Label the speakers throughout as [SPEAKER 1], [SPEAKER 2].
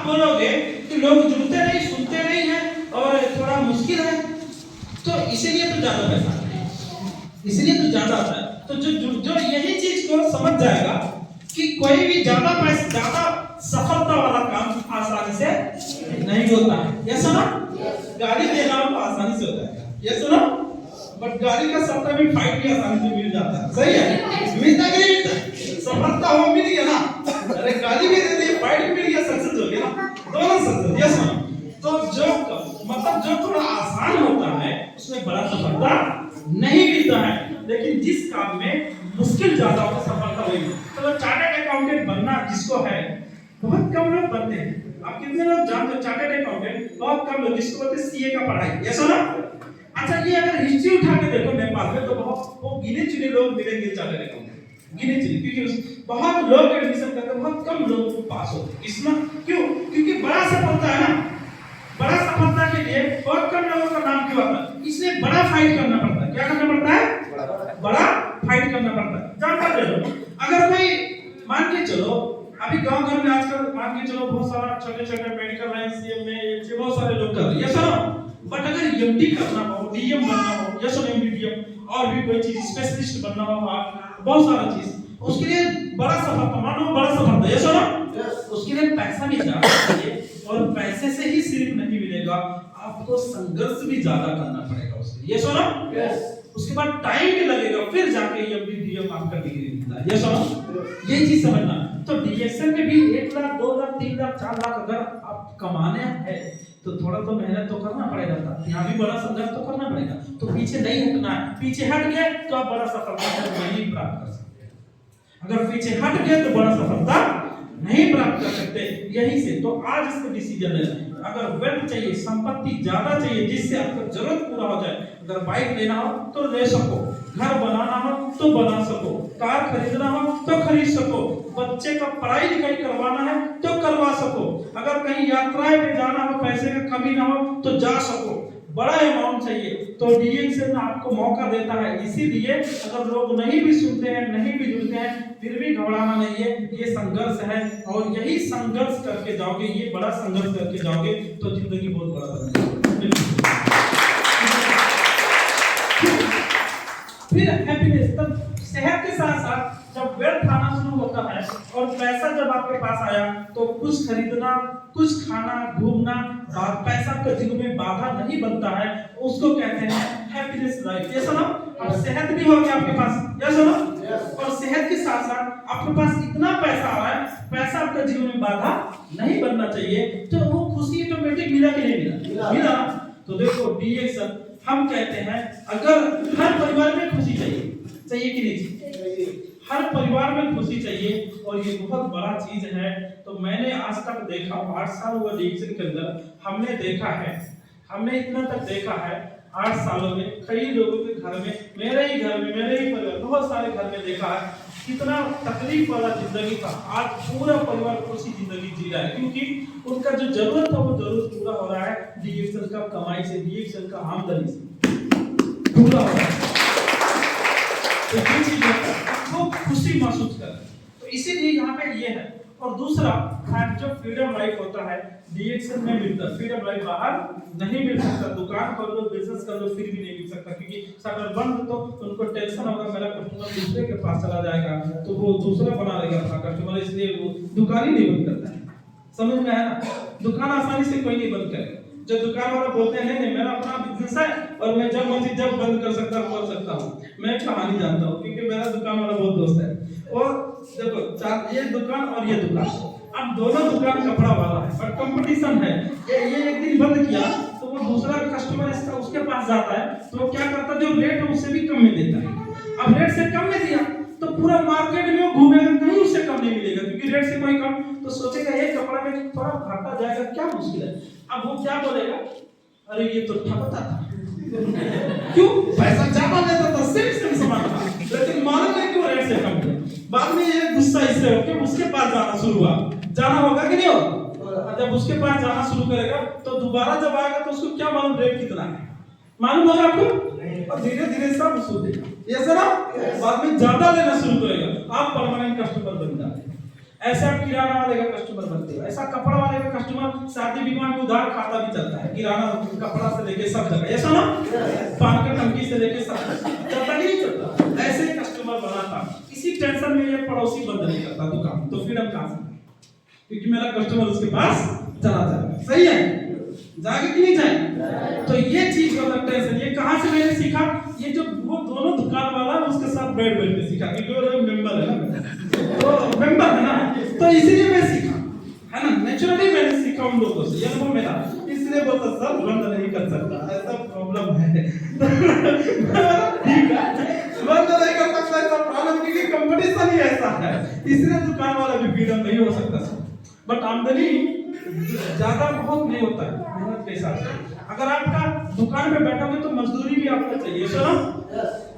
[SPEAKER 1] आप बोलोगे कि लोग जुड़ते नहीं, सुनते नहीं हैं और थोड़ा मुश्किल है, तो इसीलिए तो ज्यादा पैसा आता है, इसलिए तो ज्यादा आता है। तो जो यही चीज को समझ जाएगा कि कोई भी ज्यादा पैसा, ज्यादा सफलता वाला काम आसानी से नहीं होता है। ये सुनो, गाड़ी लेना तो आसानी से होता है, ये सुनो, बट गाड़ी का सट्टा भी फाइट भी आसानी से मिल जाता है। सही है, मिलता कि नहीं मिलता? सफलता हो मिल गया ना, अरे गाड़ी भी दे दी, फाइट भी मिल गया, सक्सेस हो गया ना, दोनों सक्सेस। ये सुनो, तो जो मतलब जो थोड़ा आसान होता है उसमें बड़ा सफलता नहीं मिलता है, लेकिन जिस काम में मुश्किल ज्यादा होता है सफलता वही। तो चार्टर्ड अकाउंटेंट बनना जिसको है, बहुत कम लोग बनते हैं। आप कितने लोग जानते हो चार्टर्ड अकाउंटेंट? बहुत कम लोग, जिसको बोलते हैं सीए का पढ़ाई। ये सुनो, अच्छा ये अगर हिस्ट्री उठा के देखो नेपाल में, तो बहुत वो गिने चुने लोग मिलेंगे चार्टर्ड अकाउंटेंट, गिने चुने, क्योंकि बहुत लोग एडमिशन करते हैं, बहुत कम लोग पास होते हैं। इसमें क्यों? क्योंकि बड़ा सफलता है ना, बड़ा सफलता के लिए बहुत कम लोगों का नाम क्यों आता है? इसलिए बड़ा फाइट करना पड़ता है। क्या करना पड़ता है? बड़ा फाइट करना पड़ता है। जानता ले लो, अगर कोई मान के चलो, अभी गांव घर में आजकल मान के चलो बहुत सारा छोटे छोटे मेडिकल लाइन में बहुत सारे लोग कर रहे हैं, ये सुनो, बट अगर एमडी करना हो, डीएम बनना हो, ये सुनो, एमडीडीएम और भी कोई चीज स्पेशलिस्ट बनना हो, बहुत सारा चीज, उसके लिए बड़ा सफलता, मानो बड़ा सफलता, ये सुनो, उसके लिए पैसा भी ज्यादा चाहिए, और पैसे से ही सिर्फ नहीं मिलेगा, आपको संघर्ष भी ज्यादा करना पड़ेगा उसके लिए। ये सुनो, उसके बाद टाइम भी लगेगा, फिर जाके एमडीडीएम आपका डिग्री मिलता है। ये सुनो, ये चीज समझना। तो डीएसएल में भी 1 लाख 2 लाख 3 लाख 4 लाख अगर आप कमाने हैं तो थोड़ा तो मेहनत तो करना पड़ेगा, यहाँ भी बड़ा संघर्ष तो करना पड़ेगा। तो पीछे नहीं हटना है, पीछे हट गए तो आप बड़ा सफलता नहीं प्राप्त कर सकते। अगर पीछे हट गए तो बड़ा सफलता नहीं प्राप्त कर सकते। यही से तो आज इसको डिसीजन लेना, अगर वेल्थ चाहिए, संपत्ति ज्यादा चाहिए जिससे आपका जरूरत पूरा हो जाए, अगर बाइक लेना हो तो ले सको, घर बनाना हो तो बना सको, कार खरीदना हो तो खरीद सको, बच्चे का पढ़ाई लिखाई करवाना है तो करवा सको, अगर कहीं यात्राएं में जाना हो, पैसे का कमी ना हो तो जा सको, बड़ा अमाउंट चाहिए तो डीएक्सएल आपको मौका देता है। इसीलिए अगर लोग नहीं भी सुनते हैं, नहीं भी जुड़ते हैं, फिर भी घबराना नहीं है, ये संघर्ष है, और यही संघर्ष करके जाओगे, ये बड़ा संघर्ष करके जाओगे तो जिंदगी बहुत बड़ा बनेगी। फिर हैप्पीनेस, तब सेहत के साथ साथ जब वेल्थ आना शुरू होता है और पैसा जब आपके पास आया तो कुछ खरीदना, कुछ खाना, घूमना, और पैसा का जीवन में बाधा नहीं बनता है, उसको कहते हैं हैप्पीनेस लाइफ। ये सुनो, अब सेहत भी होगी आपके पास, ये सुनो, और सेहत के साथ साथ आपके पास इतना पैसा आ रहा है, पैसा आपके जीवन में बाधा नहीं बनना चाहिए, तो वो खुशी ऑटोमेटिक मिला कि नहीं मिला? मिला। तो देखो डीएक्सएल हम कहते हैं, अगर हर परिवार में खुशी चाहिए, चाहिए कि नहीं? हर परिवार में खुशी चाहिए, और ये बहुत बड़ा चीज है। तो मैंने आज तक देखा, 8 साल हुआ डीएक्सएल के अंदर, हमने देखा है, हमने इतना तक देखा है 8 सालों में, कई लोगों के घर में, मेरे ही घर में, मेरे ही परिवार, बहुत सारे घर में देखा है कितना तकलीफ वाला जिंदगी था। आज पूरा परिवार खुशी जिंदगी जी रहा है, क्योंकि उनका जो जरूरत था वो जरूरत पूरा हो रहा है डीएक्सएल का कमाई से, डीएक्सएल का आमदनी से पूरा हो रहा है। तो ये चीज वो खुशी महसूस कर, तो इसीलिए यहाँ पे ये है। और दूसरा जो फ्रीडम लाइफ होता है डीएक्सएल में मिलता है, फ्रीडम लाइफ बाहर नहीं मिल सकता। दुकान कर लो, बिजनेस कर लो, फिर भी नहीं मिल सकता, क्योंकि शटर बंद तो उनको टेंशन होगा, मेरा कस्टमर दूसरे के पास चला जाएगा तो वो दूसरा बना लेगा अपना कस्टमर, इसलिए वो दुकान ही नहीं बंद करता है। समझ में आया ना? दुकान आसानी से कोई नहीं बंद करेगा। जो दुकान वाला बोलते हैं नहीं मेरा अपना बिजनेस है और मैं जब मर्जी जब बंद कर सकता हूँ, कर सकता हूँ, मैं कहानी जानता हूँ, क्योंकि मेरा दुकान वाला बहुत दोस्त है। और देखो, ये दुकान और ये दुकान, अब दोनों दुकान कपड़ा वाला है, पर कंपटीशन है। ये एक दिन बंद किया तो वो दूसरा कस्टमर इसका उसके पास जाता है, तो वो क्या करता है, जो रेट है उससे भी कम में देता है। अब रेट से कम में दिया तो पूरा मार्केट में वो घूमेगा, कहीं उससे कम नहीं मिलेगा, क्योंकि रेट से कोई कम, तो सोचेगा ये कपड़ा में थोड़ा घाटा जाएगा, क्या मुश्किल है। अब वो क्या बोलेगा, अरे ये तो ठगता था क्यों, पैसा ज्यादा लेता था, सेम सामान था, लेकिन मालूम नहीं क्यों रेट से कम दिया। बाद में ये गुस्सा इससे होकर उसके पास जाना शुरू हुआ। जाना होगा कि नहीं होगा? जब उसके पास जाना शुरू करेगा तो दोबारा जब आएगा तो उसको क्या मालूम रेट कितना है, मालूम होगा आपको, और धीरे धीरे सब उसको देगा, ये सर बाद में ज्यादा लेना शुरू करेगा, आप परमानेंट कस्टमर बन जाते हैं। ऐसे आप किराना वाले का कस्टमर बनते हो, ऐसा कपड़ा वाले का कस्टमर शादी विवाह में उधार खाता भी चलता है, किराना कपड़ा से लेके सब जगह, ऐसा ना पान का टंकी से लेके सब चलता नहीं चलता, ऐसे कस्टमर बनाता। इसी टेंशन में ये पड़ोसी बंद नहीं करता दुकान, तो फिर हम कहां से, क्योंकि मेरा कस्टमर उसके पास चला जाएगा। सही है, जाएगा कि नहीं जाएगा? तो ये चीज वाला टेंशन ये कहां से मैंने सीखा, ये जो वो दोनों दुकान वाला उसके साथ बैठ के सीखा, क्योंकि वो मेंबर है ना, तो मेंबर है ना, तो इसलिए मैं सीखा है ना, नेचुरली मैंने सीखा उन लोगों से, ये अनुभव मेरा, इसलिए बोलता सर बंद नहीं कर सकता, ऐसा प्रॉब्लम है। ठीक है, बंद नहीं कर सकता ऐसा प्रॉब्लम, क्योंकि कंपटीशन ही ऐसा है, इसलिए दुकान वाला भी फ्रीडम नहीं हो सकता सर। बट आमदनी ज्यादा बहुत नहीं होता है मेहनत के हिसाब से। अगर आपका दुकान में बैठोगे तो मजदूरी भी आपको चाहिए सर,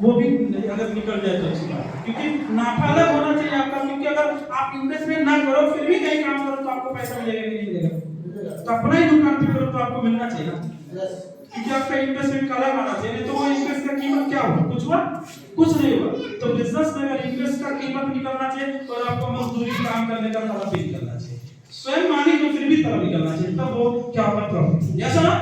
[SPEAKER 1] वो भी अगर निकल जाए तो अच्छी बात है, क्योंकि नाफा अलग होना चाहिए आपका, क्योंकि अगर आप इन्वेस्टमेंट ना करो फिर भी कहीं काम करो तो आपको पैसा मिलेगा कि नहीं मिलेगा, तो अपना ही दुकान पे करो तो आपको मिलना चाहिए ना, क्योंकि आपका इन्वेस्टमेंट का अलग आना चाहिए, नहीं तो वो इन्वेस्ट का कीमत क्या हुआ, कुछ हुआ, कुछ नहीं हुआ। तो बिजनेस में अगर इन्वेस्ट का कीमत निकलना चाहिए और आपको मजदूरी काम करने का तरीका भी निकलना चाहिए, स्वयं मालिक में फिर भी तरह निकलना चाहिए, तब वो क्या होगा प्रॉफिट, ऐसा ना।